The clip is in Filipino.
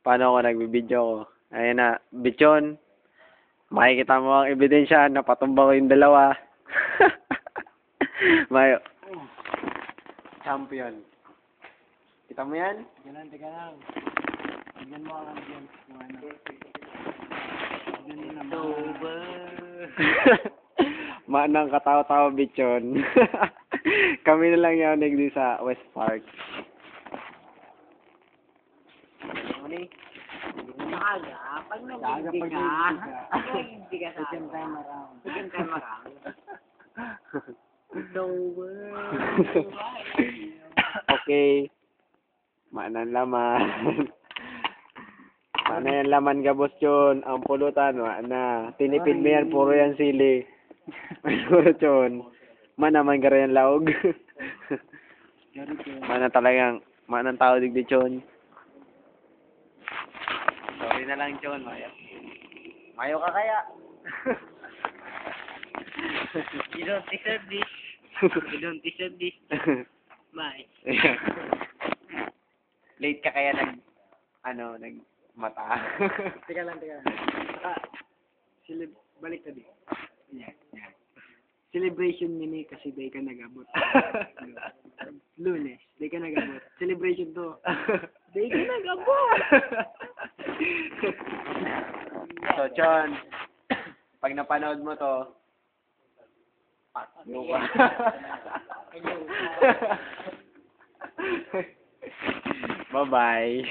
paano ako nagbibideo ko. Ayun na, Bichon, makikita mo ang ebidensya na patumba ko yung dalawa. Mayo. Champion. Kita mo yan? Teka lang. Tignan mo ang dyan. Ganun naman. Manang katawa-tawa, Bichon. Kami na lang yung nagdi sa West Park. Muli. Kaga, pag nag-hindi ka sa second time around. Second time around. Okay. Manan laman. Mana yan laman ka, boss Chon. Ang pulutan, na. Tinipid mo yan, puro yan sili. Puro Chon. Naman ka rin laog. Manang tao digdi Chon. Sorry na lang, Chon. Mayo ka kaya? You don't deserve this. You don't deserve this. Bye. Late ka kaya mata. Teka lang. Balik ka di. Yeah. Celebration yun kasi day ka nag-abot. Lunes, day ka nag-abot. Celebration to. Day ka nag-abot! So, Chon, pag napanood mo to, bye-bye.